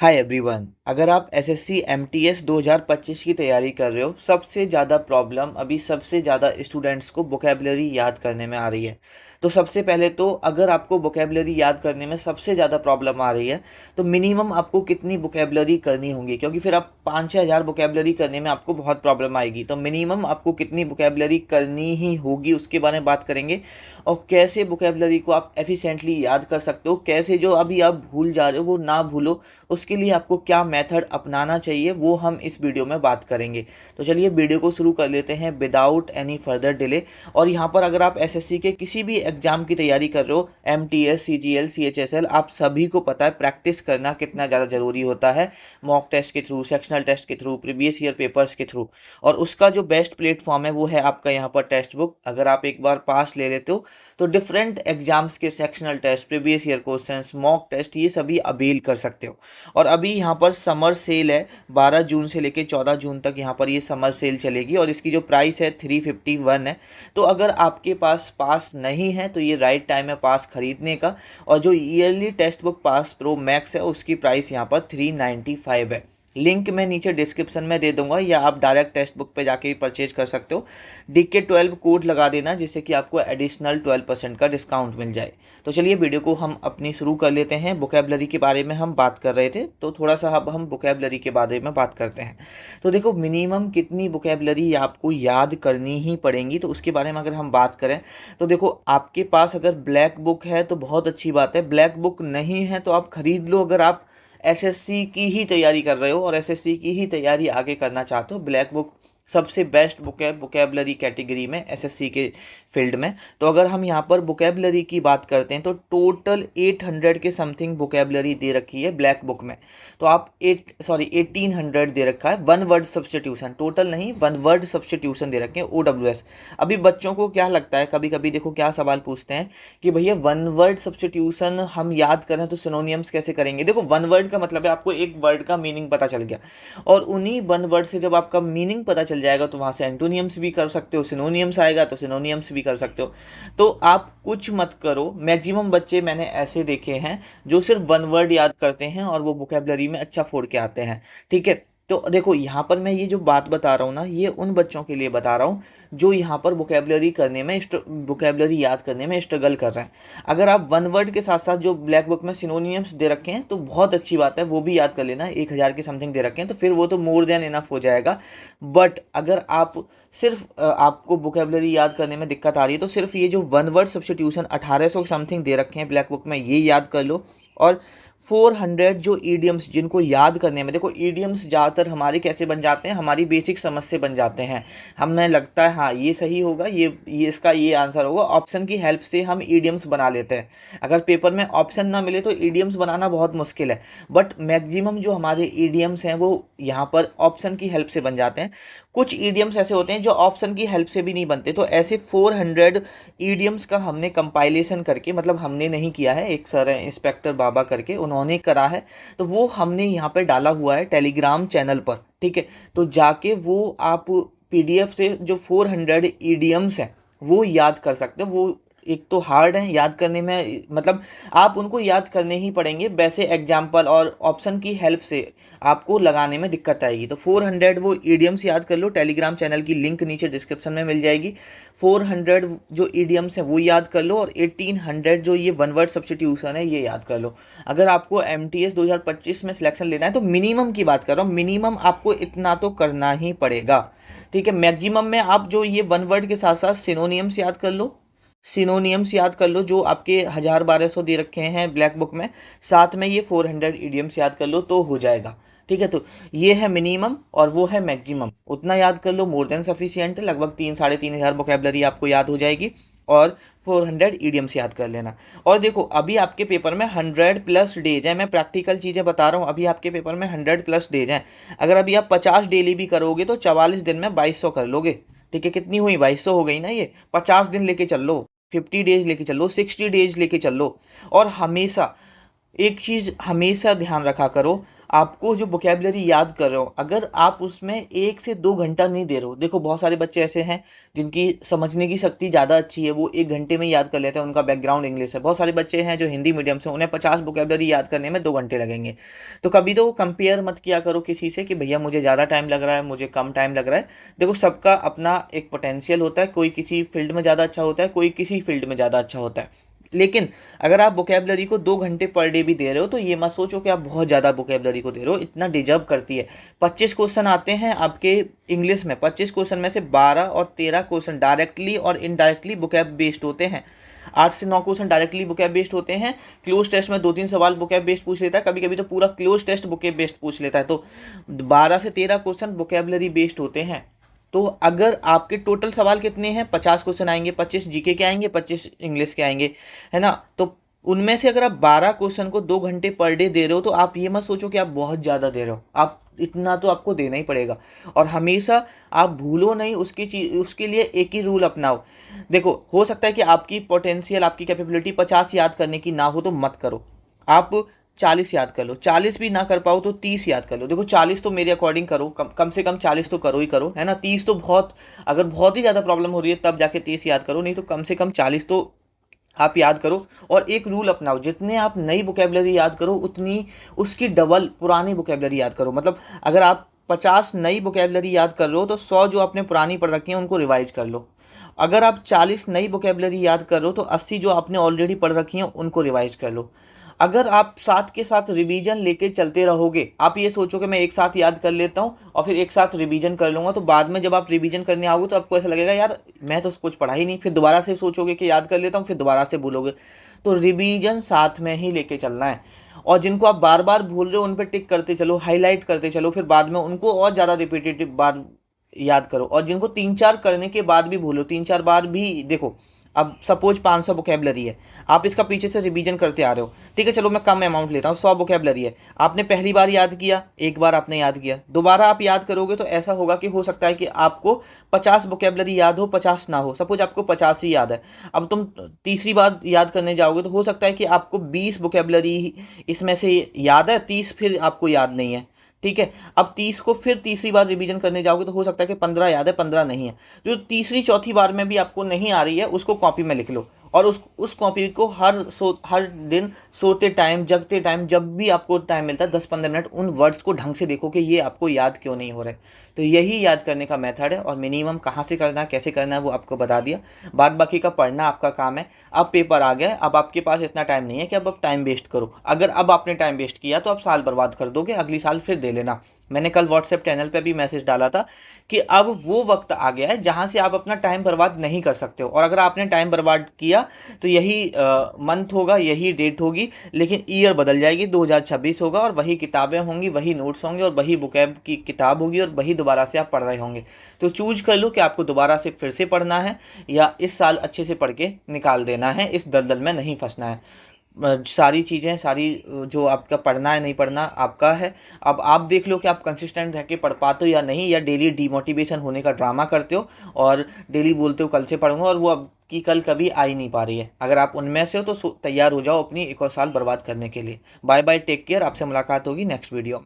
Hi everyone, अगर आप SSC MTS 2025 की तैयारी कर रहे हो, सबसे ज़्यादा प्रॉब्लम अभी सबसे ज़्यादा स्टूडेंट्स को वोकेबलरी याद करने में आ रही है। तो सबसे पहले तो अगर आपको वोकेबलरी याद करने में सबसे ज़्यादा प्रॉब्लम आ रही है तो मिनिमम आपको कितनी वोकेबलरी करनी होगी, क्योंकि फिर आप 5-6 हज़ार वोकेबलरी करने में आपको बहुत प्रॉब्लम आएगी। तो मिनिमम आपको कितनी वोकेबलरी करनी ही होगी उसके बारे में बात करेंगे, और कैसे वोकेबलरी को आप एफिशिएंटली याद कर सकते हो, कैसे जो अभी आप भूल जा रहे हो वो ना भूलो, उसके लिए आपको क्या मेथड अपनाना चाहिए वो हम इस वीडियो में बात करेंगे। तो चलिए वीडियो को शुरू कर लेते हैं विदाउट एनी फर्दर डिले। और यहाँ पर अगर आप एसएससी के किसी भी एग्जाम की तैयारी कर रहे हो, एमटीएस, सीजीएल, सीएचएसएल, आप सभी को पता है प्रैक्टिस करना कितना ज़्यादा ज़रूरी होता है, मॉक टेस्ट के थ्रू, सेक्शनल टेस्ट के थ्रू, प्रीवियस ईयर पेपर्स के थ्रू। और उसका जो बेस्ट प्लेटफॉर्म है वो है आपका यहाँ पर टेक्स्ट बुक। अगर आप एक बार पास ले लेते हो तो डिफरेंट एग्जाम्स के sectional test, previous year questions, mock test, ये सभी अवेल कर सकते हो। और अभी यहाँ पर समर सेल है, 12 जून से लेकर 14 जून तक यहाँ पर ये समर सेल चलेगी, और इसकी जो प्राइस है 351 है। तो अगर आपके पास पास नहीं है तो ये राइट टाइम है पास खरीदने का। और जो yearly text book pass pro max है उसकी प्राइस यहाँ पर 395 है। लिंक मैं नीचे डिस्क्रिप्शन में दे दूंगा, या आप डायरेक्ट टेक्स्ट बुक पे जाके भी परचेज कर सकते हो। DK12 कोड लगा देना जिससे कि आपको एडिशनल 12% का डिस्काउंट मिल जाए। तो चलिए वीडियो को हम अपनी शुरू कर लेते हैं। वोकेबलरी के बारे में हम बात कर रहे थे, तो थोड़ा सा अब हम वोकेबलरी के बारे में बात करते हैं। तो देखो, मिनिमम कितनी वोकेबलरी आपको याद करनी ही पड़ेंगी, तो उसके बारे में अगर हम बात करें तो देखो, आपके पास अगर ब्लैक बुक है तो बहुत अच्छी बात है, ब्लैक बुक नहीं है तो आप खरीद लो। अगर आप एसएससी की ही तैयारी कर रहे हो और एसएससी की ही तैयारी आगे करना चाहते हो, ब्लैक बुक सबसे बेस्ट बुक है वोकेबलरी कैटेगरी में, एसएससी के फील्ड में। तो अगर हम यहाँ पर वोकेबलरी की बात करते हैं तो टोटल 800 के समथिंग वोकेबलरी दे रखी है ब्लैक बुक में। तो आप 1800 दे रखा है वन वर्ड सब्स्टिट्यूशन, टोटल नहीं, वन वर्ड सब्स्टिट्यूशन दे रखे हैं, OWS। अभी बच्चों को क्या लगता है, कभी कभी देखो क्या सवाल पूछते हैं कि भैया वन वर्ड सब्स्टिट्यूशन हम याद करें तो सिनोनियम्स कैसे करेंगे। देखो, वन वर्ड का मतलब है आपको एक वर्ड का मीनिंग पता चल गया, और उन्हीं वन वर्ड से जब आपका मीनिंग पता चल जाएगा तो वहाँ से एंटोनियम्स भी कर सकते हो, सिनोनियम्स आएगा तो सिनोनियम्स भी कर सकते हो। तो आप कुछ मत करो, मैक्सिमम बच्चे मैंने ऐसे देखे हैं जो सिर्फ वन वर्ड याद करते हैं और वो वोकेबलरी में अच्छा फोड़ के आते हैं। ठीक है, तो देखो यहाँ पर मैं ये जो बात बता रहा हूँ ना, ये उन बच्चों के लिए बता रहा हूँ जो यहाँ पर वोकेबलरी करने में, वोकेबलरी याद करने में स्ट्रगल कर रहे हैं। अगर आप वन वर्ड के साथ साथ जो ब्लैक बुक में सिनोनियम्स दे रखे हैं तो बहुत अच्छी बात है, वो भी याद कर लेना। 1000 के समथिंग दे रखे हैं तो फिर वो तो मोर देन इनफ हो जाएगा। बट अगर आप सिर्फ आपको वोकेबलरी याद करने में दिक्कत आ रही है तो सिर्फ ये जो one word substitution 1800 something they रखे हैं ब्लैक बुक में, ये याद कर लो। और 400 जो ईडियम्स जिनको याद करने में, देखो ईडियम्स ज़्यादातर हमारे कैसे बन जाते हैं, हमारी बेसिक समझ से बन जाते हैं। हमें लगता है हाँ ये सही होगा, ये इसका ये आंसर होगा, ऑप्शन की हेल्प से हम ईडियम्स बना लेते हैं। अगर पेपर में ऑप्शन ना मिले तो ईडियम्स बनाना बहुत मुश्किल है, बट मैक्सिमम जो हमारे ईडियम्स हैं वो यहाँ पर ऑप्शन की हेल्प से बन जाते हैं। कुछ ईडियम्स ऐसे होते हैं जो ऑप्शन की हेल्प से भी नहीं बनते। तो ऐसे 400 ईडियम्स का हमने कंपाइलेशन करके, मतलब हमने नहीं किया है, एक सर है इंस्पेक्टर बाबा करके, उन्होंने करा है, तो वो हमने यहाँ पे डाला हुआ है टेलीग्राम चैनल पर। ठीक है, तो जाके वो आप PDF से जो 400 ईडियम्स हैं वो याद कर सकते हो। वो एक तो हार्ड है याद करने में, मतलब आप उनको याद करने ही पड़ेंगे, वैसे एग्जाम्पल और ऑप्शन की हेल्प से आपको लगाने में दिक्कत आएगी। तो 400 वो ईडियम्स याद कर लो, टेलीग्राम चैनल की लिंक नीचे डिस्क्रिप्शन में मिल जाएगी। 400 जो ईडियम्स हैं वो याद कर लो, और 1800 जो ये वन वर्ड सब्स्टिट्यूशन है ये याद कर लो। अगर आपको MTS 2025 में सिलेक्शन लेना है तो मिनिमम की बात कर रहा हूँ, मिनिमम आपको इतना तो करना ही पड़ेगा। ठीक है, मैक्सिमम में आप जो ये वन वर्ड के साथ साथ सिनोनियम्स याद कर लो, सिनोनियम्स याद कर लो जो आपके 1000-1200 दे रखे हैं ब्लैक बुक में, साथ में ये 400 ईडियम्स याद कर लो तो हो जाएगा। ठीक है, तो ये है मिनिमम और वो है मैक्सिमम, उतना याद कर लो, मोर देन सफिशियंट है। लगभग 3-3.5 वोकेबलरी आपको याद हो जाएगी, और 400 ईडियम्स याद कर लेना। और देखो, अभी आपके पेपर में 100+ डेज है, मैं प्रैक्टिकल चीज़ें बता रहा हूँ, अभी आपके पेपर में 100+ डेज हैं। अगर अभी आप 50 डेली भी करोगे तो 44 दिन में 2200 कर लोगे। ठीक है, कितनी हुई, 2200 हो गई ना। ये 50 दिन लेके चल लो, 50 डेज लेके चल लो, 60 डेज लेके चल लो। और हमेशा एक चीज़ हमेशा ध्यान रखा करो, आपको जो वोकैबुलरी याद कर रहे हो, अगर आप उसमें 1 से 2 घंटा नहीं दे रहे हो, देखो बहुत सारे बच्चे ऐसे हैं जिनकी समझने की शक्ति ज़्यादा अच्छी है, वो 1 घंटे में याद कर लेते हैं, उनका बैकग्राउंड इंग्लिश है। बहुत सारे बच्चे हैं जो हिंदी मीडियम से, उन्हें 50 वोकैबुलरी याद करने में 2 घंटे लगेंगे। तो कभी तो कंपेयर मत किया करो किसी से कि भैया मुझे ज़्यादा टाइम लग रहा है, मुझे कम टाइम लग रहा है। देखो सबका अपना एक पोटेंशियल होता है, कोई किसी फील्ड में ज़्यादा अच्छा होता है, कोई किसी फील्ड में ज़्यादा अच्छा होता है। लेकिन अगर आप वोकैबुलरी को 2 घंटे पर डे भी दे रहे हो तो ये मत सोचो कि आप बहुत ज़्यादा वोकैबुलरी को दे रहे हो, इतना डिजर्व करती है। 25 क्वेश्चन आते हैं आपके इंग्लिश में, 25 क्वेश्चन में से 12 और 13 क्वेश्चन डायरेक्टली और इनडायरेक्टली वोकैब बेस्ड होते हैं। 8 से 9 क्वेश्चन डायरेक्टली वोकैब बेस्ड होते हैं। क्लोज टेस्ट में 2-3 सवाल वोकैब बेस्ड पूछ लेता है, कभी कभी तो पूरा क्लोज टेस्ट वोकैब बेस्ड पूछ लेता है। तो 12 से 13 क्वेश्चन वोकैबुलरी बेस्ड होते हैं। तो अगर आपके टोटल सवाल कितने हैं, 50 क्वेश्चन आएंगे, 25 जीके के आएंगे, 25 इंग्लिश के आएंगे, है ना। तो उनमें से अगर आप 12 क्वेश्चन को 2 घंटे पर डे दे रहे हो तो आप ये मत सोचो कि आप बहुत ज़्यादा दे रहे हो, आप इतना तो आपको देना ही पड़ेगा। और हमेशा आप भूलो नहीं, उसकी चीज उसके लिए एक ही रूल अपनाओ। देखो हो सकता है कि आपकी पोटेंशियल, आपकी कैपेबिलिटी 50 याद करने की ना हो तो मत करो, आप 40 याद कर लो। 40 भी ना कर पाओ तो 30 याद कर लो। देखो 40 तो मेरे अकॉर्डिंग करो, कम से कम 40 तो करो ही करो, है ना। 30 तो बहुत, अगर बहुत ही ज़्यादा प्रॉब्लम हो रही है तब जाके 30 याद करो, नहीं तो कम से कम 40 तो आप याद करो। और एक रूल अपनाओ, जितने आप नई वोकैबुलरी याद करो उतनी उसकी डबल पुरानी वोकैबुलरी याद करो। मतलब अगर आप 50 नई वोकैबुलरी याद कर रहे हो तो 100 जो आपने पुरानी पढ़ रखी है उनको रिवाइज कर लो। अगर आप 40 नई वोकैबुलरी याद कर रहे हो तो 80 जो आपने ऑलरेडी पढ़ रखी हैं उनको रिवाइज कर लो। अगर आप साथ के साथ रिवीजन लेके चलते रहोगे, आप ये सोचो कि मैं एक साथ याद कर लेता हूँ और फिर एक साथ रिवीजन कर लूँगा, तो बाद में जब आप रिवीजन करने आओगे तो आपको ऐसा लगेगा यार मैं तो कुछ पढ़ा ही नहीं। फिर दोबारा से सोचोगे कि याद कर लेता हूँ, फिर दोबारा से भूलोगे। तो रिवीजन साथ में ही लेके चलना है। और जिनको आप बार बार भूल रहे हो उन पर टिक करते चलो, हाईलाइट करते चलो, फिर बाद में उनको और ज़्यादा रिपीटेटिव बार याद करो। और जिनको 3-4 करने के बाद भी भूलो, 3-4 बार भी, देखो अब सपोज 500 वोकैबुलरी है, आप इसका पीछे से रिवीजन करते आ रहे हो, ठीक है चलो मैं कम अमाउंट लेता हूँ, 100 वोकैबुलरी है, आपने पहली बार याद किया, एक बार आपने याद किया, दोबारा आप याद करोगे तो ऐसा होगा कि हो सकता है कि आपको 50 वोकैबुलरी याद हो, 50 ना हो। सपोज आपको 50 ही याद है, अब तुम तीसरी बार याद करने जाओगे तो हो सकता है कि आपको 20 वोकैबुलरी इसमें से याद है, 30 फिर आपको याद नहीं है, ठीक है। अब 30 को फिर तीसरी बार रिवीजन करने जाओगे तो हो सकता है कि 15 याद है, 15 नहीं है। जो तीसरी चौथी बार में भी आपको नहीं आ रही है उसको कॉपी में लिख लो, और उस कॉपी को हर दिन सोते टाइम, जगते टाइम, जब भी आपको टाइम मिलता है 10-15 मिनट उन वर्ड्स को ढंग से देखो कि ये आपको याद क्यों नहीं हो रहे। तो यही याद करने का मेथड है। और मिनिमम कहाँ से करना है, कैसे करना है, वो आपको बता दिया। बाद बाकी का पढ़ना आपका काम है। अब पेपर आ गया है, अब आपके पास इतना टाइम नहीं है कि अब आप टाइम वेस्ट करो। अगर अब आपने टाइम वेस्ट किया तो आप साल बर्बाद कर दोगे, अगली साल फिर दे लेना। मैंने कल व्हाट्सएप चैनल पे भी मैसेज डाला था कि अब वो वक्त आ गया है जहाँ से आप अपना टाइम बर्बाद नहीं कर सकते हो। और अगर आपने टाइम बर्बाद किया तो यही मंथ होगा, यही डेट होगी, लेकिन ईयर बदल जाएगी, 2026 होगा, और वही किताबें होंगी, वही नोट्स होंगे, और वही बुकैब की किताब होगी, और वही दोबारा से आप पढ़ रहे होंगे। तो चूज कर लो कि आपको दोबारा से फिर से पढ़ना है या इस साल अच्छे से पढ़ के निकाल देना है, इस दलदल में नहीं फंसना है। सारी चीज़ें, सारी जो आपका पढ़ना है नहीं पढ़ना आपका है। अब आप देख लो कि आप कंसिस्टेंट रह के पढ़ पाते हो या नहीं, या डेली डीमोटिवेशन होने का ड्रामा करते हो और डेली बोलते हो कल से पढ़ूंगा, और वो अब की कल कभी आ ही नहीं पा रही है। अगर आप उनमें से हो तो तैयार हो जाओ अपनी एक और साल बर्बाद करने के लिए। बाय बाय, टेक केयर, आपसे मुलाकात होगी नेक्स्ट वीडियो में।